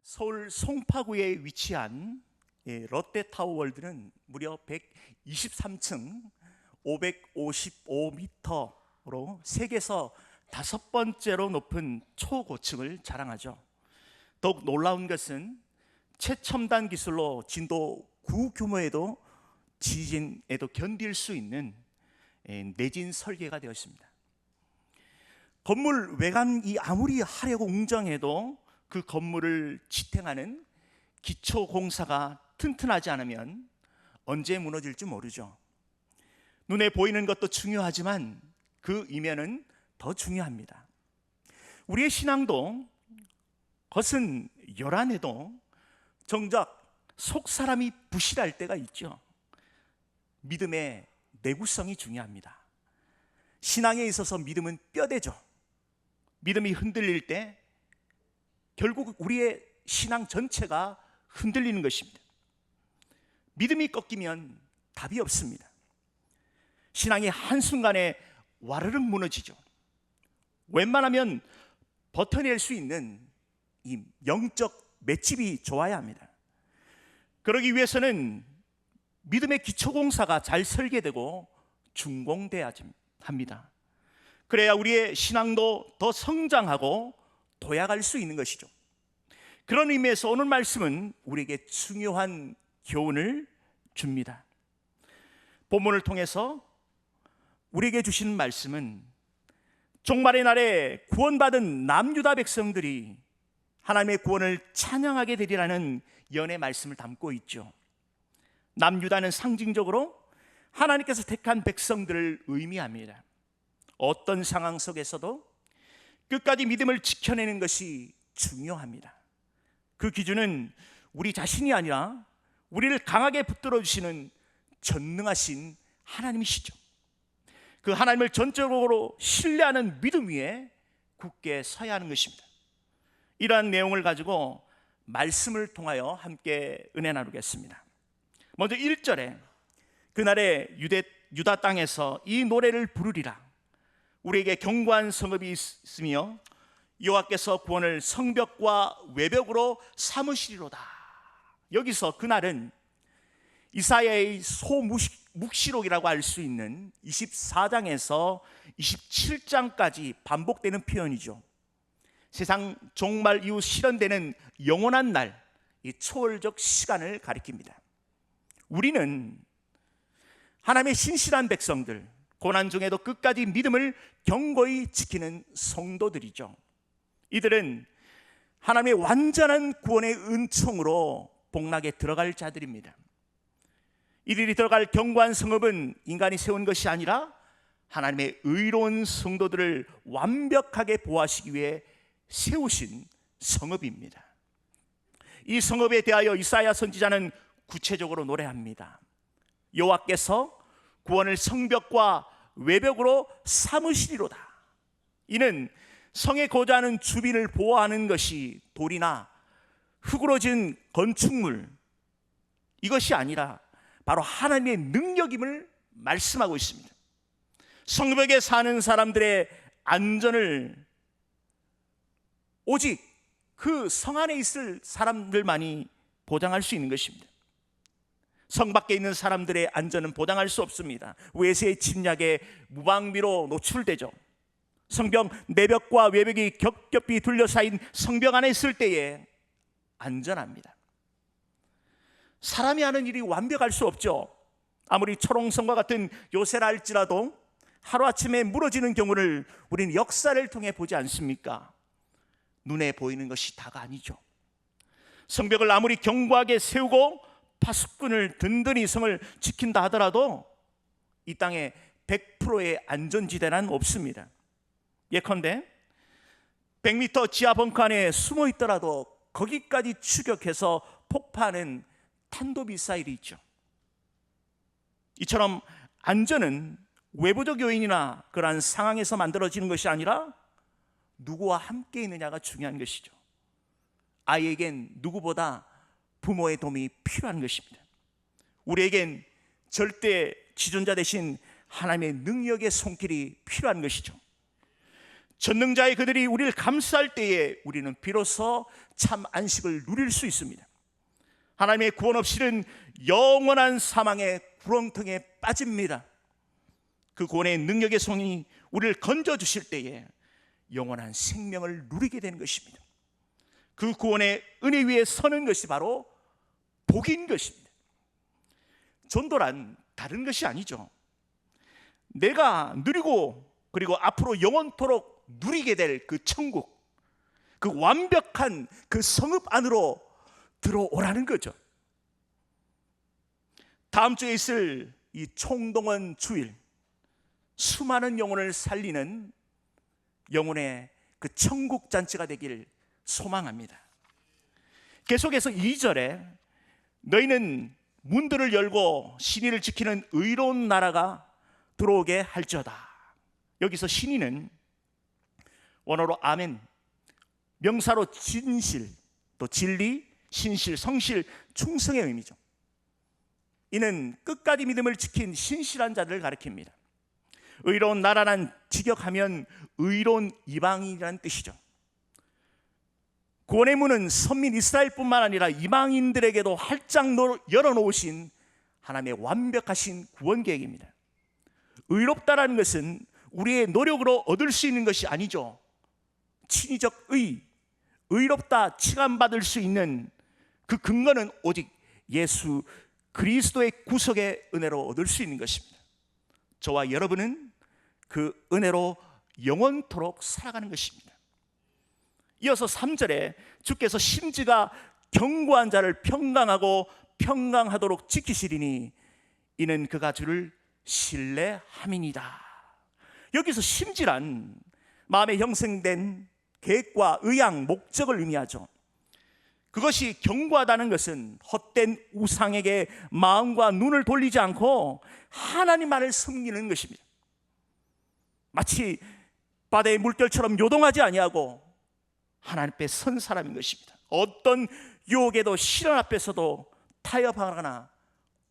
서울 송파구에 위치한 롯데타워월드는 무려 123층 555m로 세계에서 5번째로 높은 초고층을 자랑하죠. 더욱 놀라운 것은 최첨단 기술로 진도 9 규모에도 지진에도 견딜 수 있는 내진 설계가 되었습니다. 건물 외관이 아무리 화려하고 웅장해도 그 건물을 지탱하는 기초 공사가 튼튼하지 않으면 언제 무너질지 모르죠. 눈에 보이는 것도 중요하지만 그 이면은 더 중요합니다. 우리의 신앙도 겉은 요란해도 정작 속 사람이 부실할 때가 있죠. 믿음의 내구성이 중요합니다. 신앙에 있어서 믿음은 뼈대죠. 믿음이 흔들릴 때 결국 우리의 신앙 전체가 흔들리는 것입니다. 믿음이 꺾이면 답이 없습니다. 신앙이 한순간에 와르르 무너지죠. 웬만하면 버텨낼 수 있는 이 영적 맷집이 좋아야 합니다. 그러기 위해서는 믿음의 기초공사가 잘 설계되고 준공돼야 합니다. 그래야 우리의 신앙도 더 성장하고 도약할 수 있는 것이죠. 그런 의미에서 오늘 말씀은 우리에게 중요한 교훈을 줍니다. 본문을 통해서 우리에게 주시는 말씀은 종말의 날에 구원받은 남유다 백성들이 하나님의 구원을 찬양하게 되리라는 연의 말씀을 담고 있죠. 남유다는 상징적으로 하나님께서 택한 백성들을 의미합니다. 어떤 상황 속에서도 끝까지 믿음을 지켜내는 것이 중요합니다. 그 기준은 우리 자신이 아니라 우리를 강하게 붙들어 주시는 전능하신 하나님이시죠. 그 하나님을 전적으로 신뢰하는 믿음 위에 굳게 서야 하는 것입니다. 이러한 내용을 가지고 말씀을 통하여 함께 은혜 나누겠습니다. 먼저 1절에 그날에 유다 땅에서 이 노래를 부르리라. 우리에게 견고한 성읍이 있으며 여호와께서 구원을 성벽과 외벽으로 삼으시리로다. 여기서 그날은 이사야의 소묵시록이라고 할 수 있는 24장에서 27장까지 반복되는 표현이죠. 세상 종말 이후 실현되는 영원한 날, 이 초월적 시간을 가리킵니다. 우리는 하나님의 신실한 백성들, 고난 중에도 끝까지 믿음을 견고히 지키는 성도들이죠. 이들은 하나님의 완전한 구원의 은총으로 복락에 들어갈 자들입니다. 이들이 들어갈 견고한 성읍은 인간이 세운 것이 아니라 하나님의 의로운 성도들을 완벽하게 보호하시기 위해 세우신 성읍입니다. 이 성읍에 대하여 이사야 선지자는 구체적으로 노래합니다. 여호와께서 구원을 성벽과 외벽으로 삼으시리로다. 이는 성에 거주하는 주민을 보호하는 것이 돌이나 흙으로 지은 건축물, 이것이 아니라 바로 하나님의 능력임을 말씀하고 있습니다. 성벽에 사는 사람들의 안전을 오직 그 성 안에 있을 사람들만이 보장할 수 있는 것입니다. 성 밖에 있는 사람들의 안전은 보장할 수 없습니다. 외세의 침략에 무방비로 노출되죠. 성벽 내벽과 외벽이 겹겹이 둘러싸인 성벽 안에 있을 때에 안전합니다. 사람이 하는 일이 완벽할 수 없죠. 아무리 초롱성과 같은 요새라 할지라도 하루아침에 무너지는 경우를 우리는 역사를 통해 보지 않습니까? 눈에 보이는 것이 다가 아니죠. 성벽을 아무리 견고하게 세우고 파수꾼을 든든히 성을 지킨다 하더라도 이 땅에 100%의 안전지대는 없습니다. 예컨대 100m 지하 벙커 안에 숨어 있더라도 거기까지 추격해서 폭파하는 탄도미사일이 있죠. 이처럼 안전은 외부적 요인이나 그러한 상황에서 만들어지는 것이 아니라 누구와 함께 있느냐가 중요한 것이죠. 아이에겐 누구보다 부모의 도움이 필요한 것입니다. 우리에겐 절대 지존자 되신 하나님의 능력의 손길이 필요한 것이죠. 전능자의 그들이 우리를 감싸할 때에 우리는 비로소 참 안식을 누릴 수 있습니다. 하나님의 구원 없이는 영원한 사망의 구렁텅이에 빠집니다. 그 구원의 능력의 손이 우리를 건져주실 때에 영원한 생명을 누리게 되는 것입니다. 그 구원의 은혜 위에 서는 것이 바로 복인 것입니다. 전도란 다른 것이 아니죠. 내가 누리고 그리고 앞으로 영원토록 누리게 될 그 천국, 그 완벽한 그 성읍 안으로 들어오라는 거죠. 다음 주에 있을 이 총동원 주일, 수많은 영혼을 살리는 영혼의 그 천국 잔치가 되길 소망합니다. 계속해서 2절에 너희는 문들을 열고 신의를 지키는 의로운 나라가 들어오게 할지어다. 여기서 신의는 원어로 아멘, 명사로 진실, 또 진리, 신실, 성실, 충성의 의미죠. 이는 끝까지 믿음을 지킨 신실한 자들을 가리킵니다. 의로운 나라란 직역하면 의로운 이방인이라는 뜻이죠. 구원의 문은 선민 이스라엘뿐만 아니라 이방인들에게도 활짝 열어놓으신 하나님의 완벽하신 구원 계획입니다. 의롭다라는 것은 우리의 노력으로 얻을 수 있는 것이 아니죠. 친위적 의롭다 칭함받을 수 있는 그 근거는 오직 예수 그리스도의 구속의 은혜로 얻을 수 있는 것입니다. 저와 여러분은 그 은혜로 영원토록 살아가는 것입니다. 이어서 3절에 주께서 심지가 견고한 자를 평강하고 평강하도록 지키시리니 이는 그가 주를 신뢰함이니이다. 여기서 심지란 마음에 형성된 계획과 의향, 목적을 의미하죠. 그것이 견고하다는 것은 헛된 우상에게 마음과 눈을 돌리지 않고 하나님만을 섬기는 것입니다. 마치 바다의 물결처럼 요동하지 아니하고 하나님 앞에 선 사람인 것입니다. 어떤 유혹에도 시련 앞에서도 타협하거나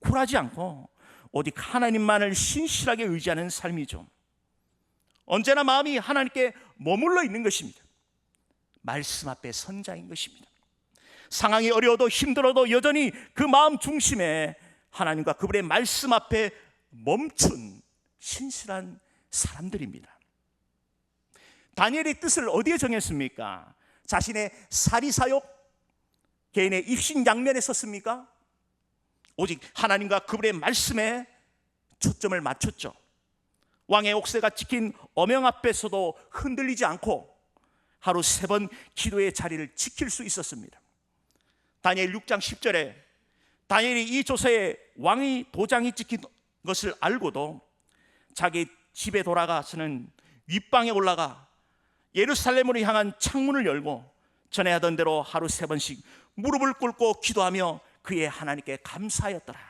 굴하지 않고 오직 하나님만을 신실하게 의지하는 삶이죠. 언제나 마음이 하나님께 머물러 있는 것입니다. 말씀 앞에 선자인 것입니다. 상황이 어려워도 힘들어도 여전히 그 마음 중심에 하나님과 그분의 말씀 앞에 멈춘 신실한 사람들입니다. 다니엘의 뜻을 어디에 정했습니까? 자신의 사리사욕, 개인의 입신양면에 섰습니까? 오직 하나님과 그분의 말씀에 초점을 맞췄죠. 왕의 옥새가 지킨 어명 앞에서도 흔들리지 않고 하루 3번 기도의 자리를 지킬 수 있었습니다. 다니엘 6장 10절에 다니엘이 이 조서에 왕의 도장이 찍힌 것을 알고도 자기 집에 돌아가서는 윗방에 올라가 예루살렘으로 향한 창문을 열고 전에 하던 대로 하루 3번씩 무릎을 꿇고 기도하며 그의 하나님께 감사하였더라.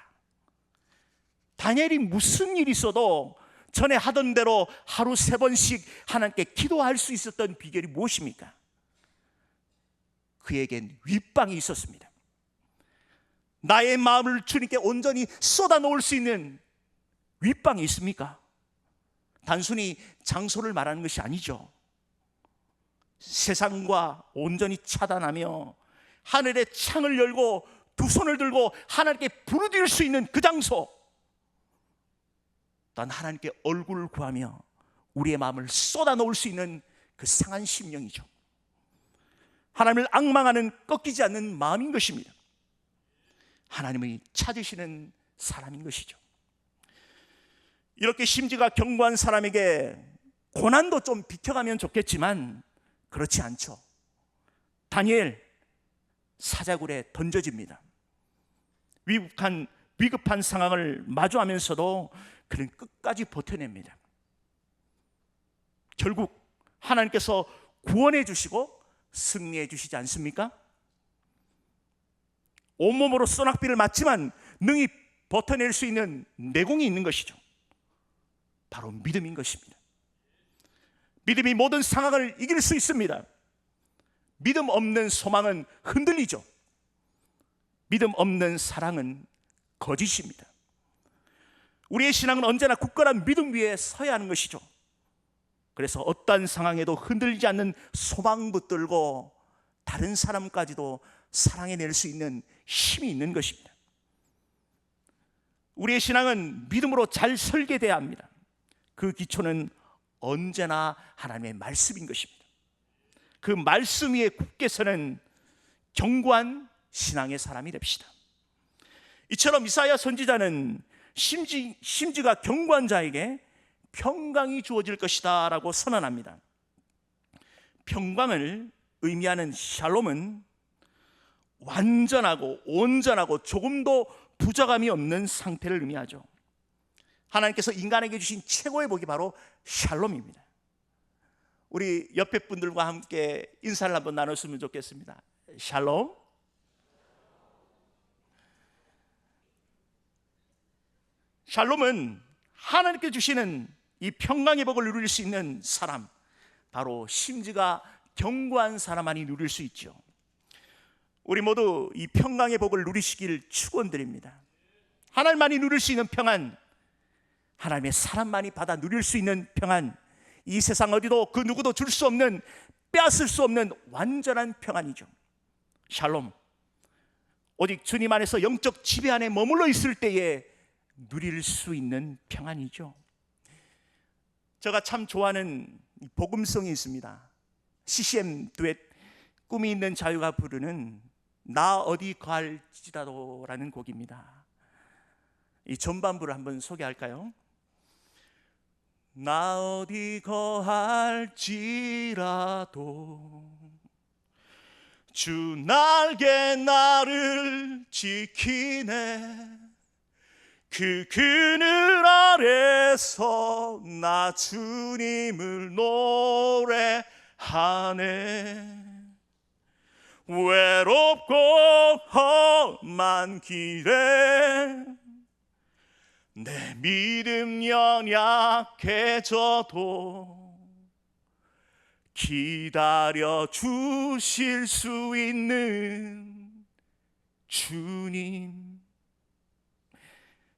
다니엘이 무슨 일이 있어도 전에 하던 대로 하루 3번씩 하나님께 기도할 수 있었던 비결이 무엇입니까? 그에겐 윗방이 있었습니다. 나의 마음을 주님께 온전히 쏟아놓을 수 있는 윗방이 있습니까? 단순히 장소를 말하는 것이 아니죠. 세상과 온전히 차단하며 하늘의 창을 열고 두 손을 들고 하나님께 부르짖을 수 있는 그 장소, 난 하나님께 얼굴을 구하며 우리의 마음을 쏟아놓을 수 있는 그 상한 심령이죠. 하나님을 앙망하는 꺾이지 않는 마음인 것입니다. 하나님이 찾으시는 사람인 것이죠. 이렇게 심지가 견고한 사람에게 고난도 좀 비켜가면 좋겠지만 그렇지 않죠. 다니엘 사자굴에 던져집니다. 위급한 상황을 마주하면서도 그는 끝까지 버텨냅니다. 결국 하나님께서 구원해 주시고 승리해 주시지 않습니까? 온몸으로 소낙비를 맞지만 능히 버텨낼 수 있는 내공이 있는 것이죠. 바로 믿음인 것입니다. 믿음이 모든 상황을 이길 수 있습니다. 믿음 없는 소망은 흔들리죠. 믿음 없는 사랑은 거짓입니다. 우리의 신앙은 언제나 굳건한 믿음 위에 서야 하는 것이죠. 그래서 어떠한 상황에도 흔들리지 않는 소망 붙들고 다른 사람까지도 사랑해낼 수 있는 힘이 있는 것입니다. 우리의 신앙은 믿음으로 잘 설계돼야 합니다. 그 기초는 언제나 하나님의 말씀인 것입니다. 그 말씀 위에 굳게 서는 견고한 신앙의 사람이 됩시다. 이처럼 이사야 선지자는 심지가 견고한 자에게 평강이 주어질 것이다 라고 선언합니다. 평강을 의미하는 샬롬은 완전하고 온전하고 조금도 부족함이 없는 상태를 의미하죠. 하나님께서 인간에게 주신 최고의 복이 바로 샬롬입니다. 우리 옆에 분들과 함께 인사를 한번 나눴으면 좋겠습니다. 샬롬. 샬롬은 하나님께 주시는 이 평강의 복을 누릴 수 있는 사람, 바로 심지가 견고한 사람만이 누릴 수 있죠. 우리 모두 이 평강의 복을 누리시길 축원드립니다. 하나님만이 누릴 수 있는 평안, 하나님의 사람만이 받아 누릴 수 있는 평안, 이 세상 어디도 그 누구도 줄 수 없는, 빼앗을 수 없는 완전한 평안이죠. 샬롬, 오직 주님 안에서 영적 지배 안에 머물러 있을 때에 누릴 수 있는 평안이죠. 제가 참 좋아하는 복음성이 있습니다. CCM 듀엣 꿈이 있는 자유가 부르는 나 어디 갈지라도 라는 곡입니다. 이 전반부를 한번 소개할까요? 나 어디 거할지라도 주 날개 나를 지키네. 그 그늘 아래서 나 주님을 노래하네. 외롭고 험한 길에 내 믿음 연약해져도 기다려 주실 수 있는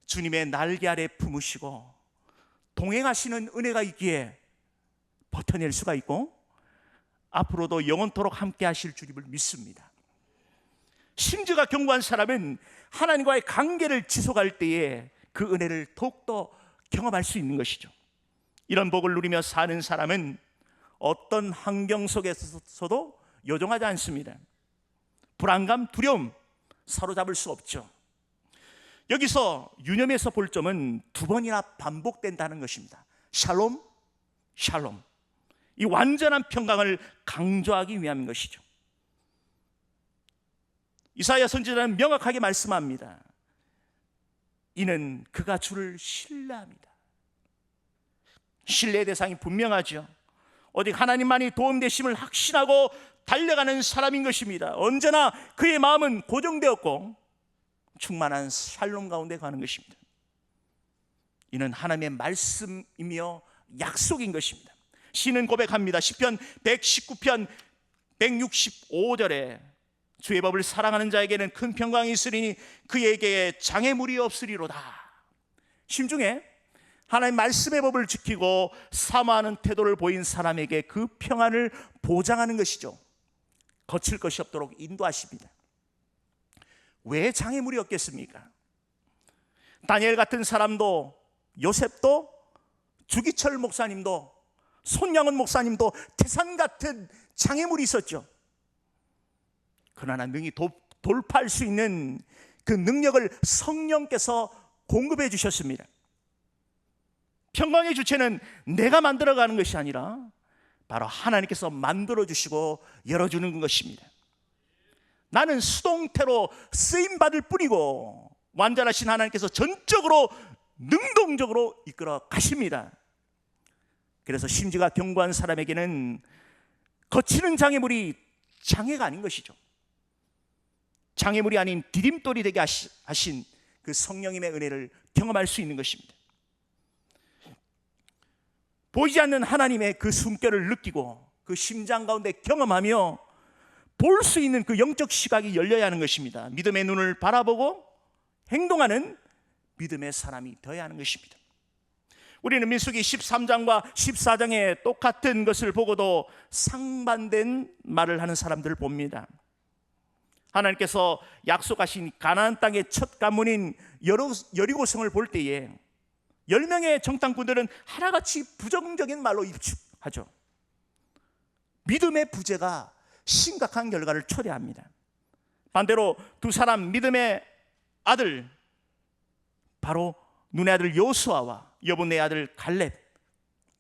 주님의 날개 아래 품으시고 동행하시는 은혜가 있기에 버텨낼 수가 있고 앞으로도 영원토록 함께 하실 주님을 믿습니다. 심지가 견고한 사람은 하나님과의 관계를 지속할 때에 그 은혜를 더욱더 경험할 수 있는 것이죠. 이런 복을 누리며 사는 사람은 어떤 환경 속에서도 요동하지 않습니다. 불안감, 두려움 사로잡을 수 없죠. 여기서 유념해서 볼 점은 두 번이나 반복된다는 것입니다. 샬롬, 샬롬. 이 완전한 평강을 강조하기 위함인 것이죠. 이사야 선지자는 명확하게 말씀합니다. 이는 그가 주를 신뢰합니다. 신뢰의 대상이 분명하죠. 오직 하나님만이 도움되심을 확신하고 달려가는 사람인 것입니다. 언제나 그의 마음은 고정되었고 충만한 샬롬 가운데 가는 것입니다. 이는 하나님의 말씀이며 약속인 것입니다. 시는 고백합니다. 시편 119편 165절에 주의 법을 사랑하는 자에게는 큰 평강이 있으리니 그에게 장애물이 없으리로다. 심중에 하나님 말씀의 법을 지키고 사모하는 태도를 보인 사람에게 그 평안을 보장하는 것이죠. 거칠 것이 없도록 인도하십니다. 왜 장애물이 없겠습니까? 다니엘 같은 사람도, 요셉도, 주기철 목사님도, 손양은 목사님도 태산 같은 장애물이 있었죠. 그러나 능히 돌파할 수 있는 그 능력을 성령께서 공급해 주셨습니다. 평강의 주체는 내가 만들어가는 것이 아니라 바로 하나님께서 만들어주시고 열어주는 것입니다. 나는 수동태로 쓰임받을 뿐이고 완전하신 하나님께서 전적으로 능동적으로 이끌어 가십니다. 그래서 심지가 견고한 사람에게는 거치는 장애물이 장애가 아닌 것이죠. 장애물이 아닌 디딤돌이 되게 하신 그 성령님의 은혜를 경험할 수 있는 것입니다. 보이지 않는 하나님의 그 숨결을 느끼고 그 심장 가운데 경험하며 볼 수 있는 그 영적 시각이 열려야 하는 것입니다. 믿음의 눈을 바라보고 행동하는 믿음의 사람이 되어야 하는 것입니다. 우리는 민수기 13장과 14장에 똑같은 것을 보고도 상반된 말을 하는 사람들을 봅니다. 하나님께서 약속하신 가나안 땅의 첫 관문인 여리고성을 볼 때에 10명의 정탐꾼들은 하나같이 부정적인 말로 입축하죠. 믿음의 부재가 심각한 결과를 초래합니다. 반대로 두 사람 믿음의 아들, 바로 눈의 아들 여호수아와 여분의 아들 갈렙,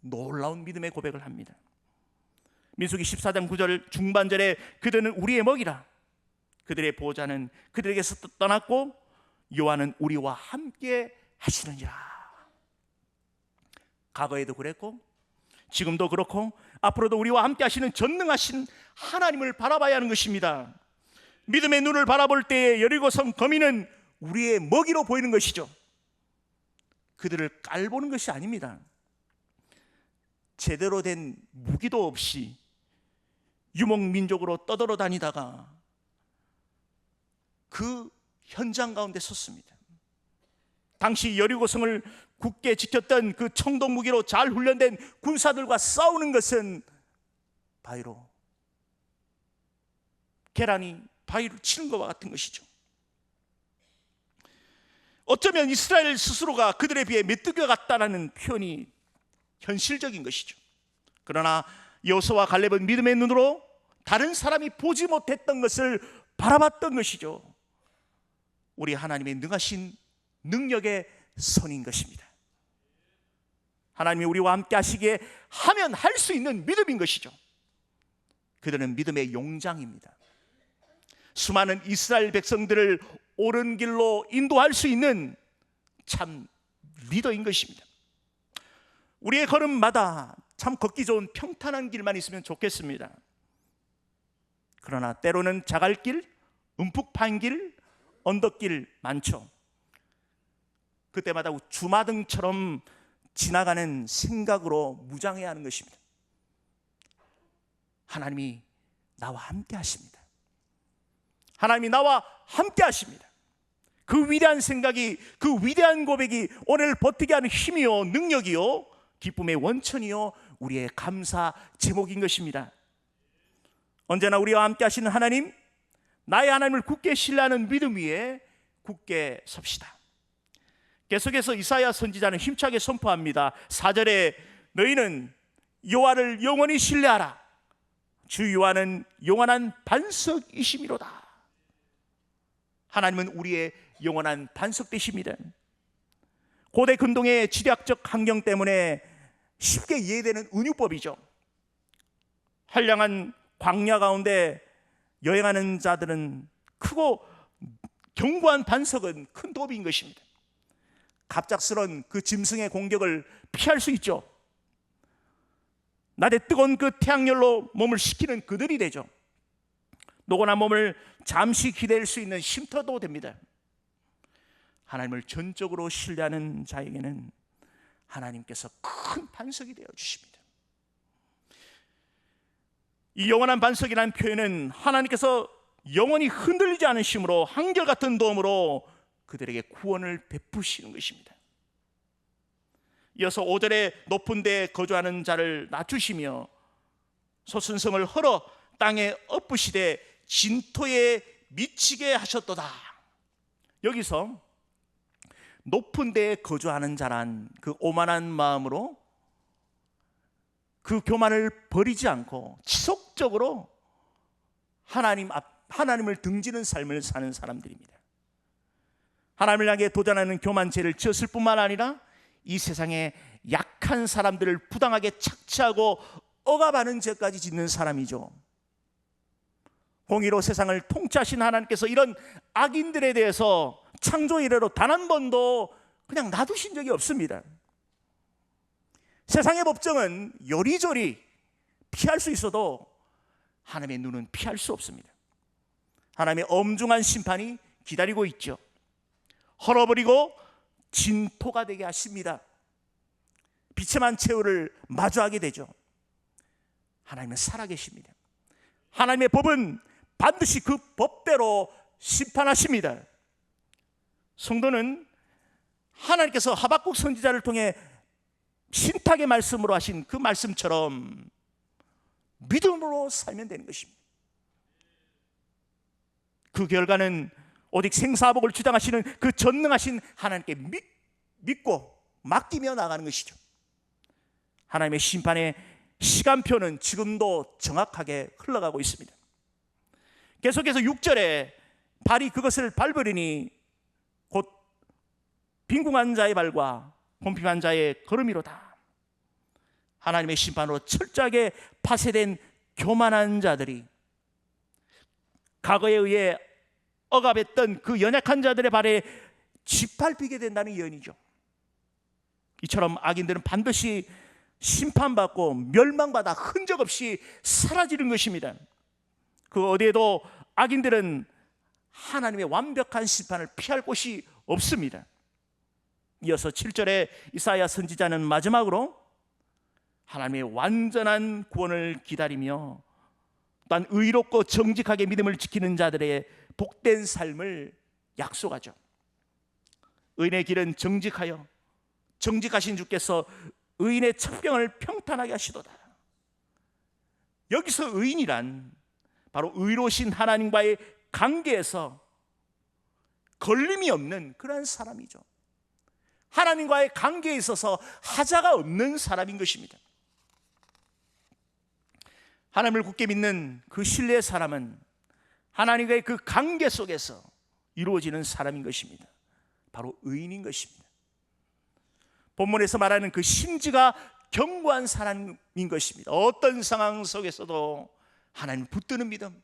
놀라운 믿음의 고백을 합니다. 민수기 14장 9절 중반절에 그들은 우리의 먹이라, 그들의 보호자는 그들에게서 떠났고 여호와는 우리와 함께 하시느니라. 과거에도 그랬고 지금도 그렇고 앞으로도 우리와 함께 하시는 전능하신 하나님을 바라봐야 하는 것입니다. 믿음의 눈을 바라볼 때에 여리고성 거민은 우리의 먹이로 보이는 것이죠. 그들을 깔보는 것이 아닙니다. 제대로 된 무기도 없이 유목민족으로 떠돌아 다니다가 그 현장 가운데 섰습니다. 당시 여리고성을 굳게 지켰던 그 청동 무기로 잘 훈련된 군사들과 싸우는 것은 바위로, 계란이 바위를 치는 것과 같은 것이죠. 어쩌면 이스라엘 스스로가 그들에 비해 메뚜기와 같다는 표현이 현실적인 것이죠. 그러나 여호수아와 갈렙은 믿음의 눈으로 다른 사람이 보지 못했던 것을 바라봤던 것이죠. 우리 하나님의 능하신 능력의 선인 것입니다. 하나님이 우리와 함께 하시기에 하면 할 수 있는 믿음인 것이죠. 그들은 믿음의 용장입니다. 수많은 이스라엘 백성들을 옳은 길로 인도할 수 있는 참 리더인 것입니다. 우리의 걸음마다 참 걷기 좋은 평탄한 길만 있으면 좋겠습니다. 그러나 때로는 자갈길, 움푹 파인 길, 언덕길 많죠. 그때마다 주마등처럼 지나가는 생각으로 무장해야 하는 것입니다. 하나님이 나와 함께 하십니다. 하나님이 나와 함께 하십니다. 그 위대한 생각이, 그 위대한 고백이 오늘 버티게 하는 힘이요, 능력이요, 기쁨의 원천이요, 우리의 감사 제목인 것입니다. 언제나 우리와 함께 하시는 하나님, 나의 하나님을 굳게 신뢰하는 믿음 위에 굳게 섭시다. 계속해서 이사야 선지자는 힘차게 선포합니다. 4절에 너희는 여호와를 영원히 신뢰하라. 주 여호와는 영원한 반석이심이로다. 하나님은 우리의 영원한 반석 되십니다. 고대 근동의 지리학적 환경 때문에 쉽게 이해되는 은유법이죠. 한량한 광야 가운데 여행하는 자들은 크고 견고한 반석은 큰 도움인 것입니다. 갑작스런 그 짐승의 공격을 피할 수 있죠. 낮에 뜨거운 그 태양열로 몸을 식히는 그늘이 되죠. 노곤한 몸을 잠시 기댈 수 있는 쉼터도 됩니다. 하나님을 전적으로 신뢰하는 자에게는 하나님께서 큰 반석이 되어 주십니다. 이 영원한 반석이라는 표현은 하나님께서 영원히 흔들리지 않으심으로 한결같은 도움으로 그들에게 구원을 베푸시는 것입니다. 이어서 5절에 높은 데에 거주하는 자를 낮추시며 소순성을 헐어 땅에 엎으시되 진토에 미치게 하셨도다. 여기서 높은 데에 거주하는 자란 그 오만한 마음으로 그 교만을 버리지 않고 지속적으로 하나님을 등지는 삶을 사는 사람들입니다. 하나님을 향해 도전하는 교만죄를 지었을 뿐만 아니라 이 세상에 약한 사람들을 부당하게 착취하고 억압하는 죄까지 짓는 사람이죠. 공의로 세상을 통치하신 하나님께서 이런 악인들에 대해서 창조 이래로 단 한 번도 그냥 놔두신 적이 없습니다. 세상의 법정은 요리조리 피할 수 있어도 하나님의 눈은 피할 수 없습니다. 하나님의 엄중한 심판이 기다리고 있죠. 헐어버리고 진토가 되게 하십니다. 비참한 최후를 마주하게 되죠. 하나님은 살아계십니다. 하나님의 법은 반드시 그 법대로 심판하십니다. 성도는 하나님께서 하박국 선지자를 통해 신탁의 말씀으로 하신 그 말씀처럼 믿음으로 살면 되는 것입니다. 그 결과는 오직 생사복을 주장하시는 그 전능하신 하나님께 믿고 맡기며 나가는 것이죠. 하나님의 심판의 시간표는 지금도 정확하게 흘러가고 있습니다. 계속해서 6절에 발이 그것을 밟으리니 곧 빈궁한 자의 발과 곰핍한 자의 걸음이로다. 하나님의 심판으로 철저하게 파쇄된 교만한 자들이 과거에 의해 억압했던 그 연약한 자들의 발에 짓밟히게 된다는 예언이죠. 이처럼 악인들은 반드시 심판받고 멸망받아 흔적 없이 사라지는 것입니다. 그 어디에도 악인들은 하나님의 완벽한 심판을 피할 곳이 없습니다. 이어서 7절에 이사야 선지자는 마지막으로 하나님의 완전한 구원을 기다리며 또한 의롭고 정직하게 믿음을 지키는 자들의 복된 삶을 약속하죠. 의인의 길은 정직하여 정직하신 주께서 의인의 척병을 평탄하게 하시도다. 여기서 의인이란 바로 의로우신 하나님과의 관계에서 걸림이 없는 그런 사람이죠. 하나님과의 관계에 있어서 하자가 없는 사람인 것입니다. 하나님을 굳게 믿는 그 신뢰의 사람은 하나님과의 그 관계 속에서 이루어지는 사람인 것입니다. 바로 의인인 것입니다. 본문에서 말하는 그 심지가 견고한 사람인 것입니다. 어떤 상황 속에서도 하나님 붙드는 믿음,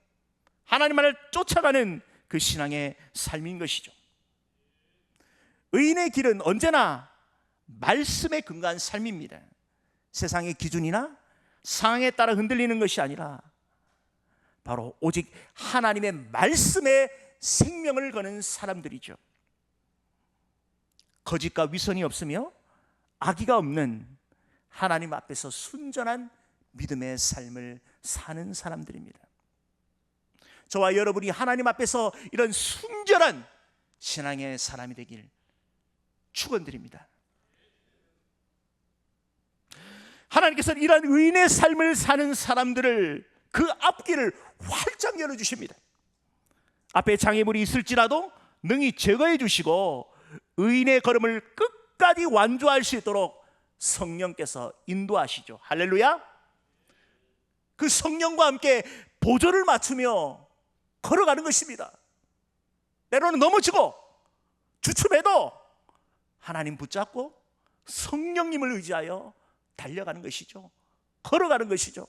하나님만을 쫓아가는 그 신앙의 삶인 것이죠. 의인의 길은 언제나 말씀에 근거한 삶입니다. 세상의 기준이나 상황에 따라 흔들리는 것이 아니라 바로 오직 하나님의 말씀에 생명을 거는 사람들이죠. 거짓과 위선이 없으며 악의가 없는 하나님 앞에서 순전한 믿음의 삶을 사는 사람들입니다. 저와 여러분이 하나님 앞에서 이런 순결한 신앙의 사람이 되길 축원드립니다. 하나님께서는 이러한 의인의 삶을 사는 사람들을 그 앞길을 활짝 열어주십니다. 앞에 장애물이 있을지라도 능히 제거해 주시고 의인의 걸음을 끝까지 완주할 수 있도록 성령께서 인도하시죠. 할렐루야. 그 성령과 함께 보조를 맞추며 걸어가는 것입니다. 때로는 넘어지고 주춤해도 하나님 붙잡고 성령님을 의지하여 달려가는 것이죠. 걸어가는 것이죠.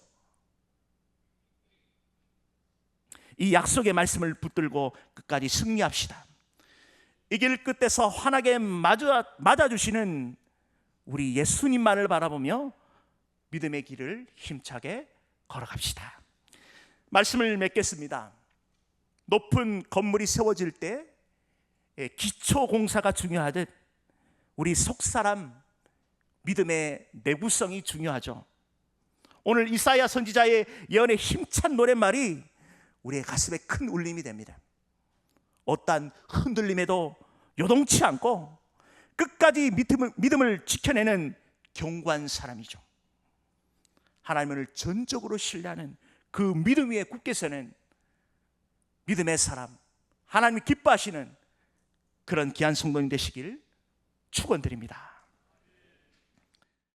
이 약속의 말씀을 붙들고 끝까지 승리합시다. 이 길 끝에서 환하게 맞아주시는 우리 예수님만을 바라보며 믿음의 길을 힘차게 걸어갑시다. 말씀을 맺겠습니다. 높은 건물이 세워질 때 기초 공사가 중요하듯 우리 속사람 믿음의 내구성이 중요하죠. 오늘 이사야 선지자의 예언의 힘찬 노랫말이 우리의 가슴에 큰 울림이 됩니다. 어떠한 흔들림에도 요동치 않고 끝까지 믿음을 지켜내는 견고한 사람이죠. 하나님을 전적으로 신뢰하는 그 믿음 위에 굳게 서는 믿음의 사람, 하나님이 기뻐하시는 그런 귀한 성도님 되시길 축원드립니다.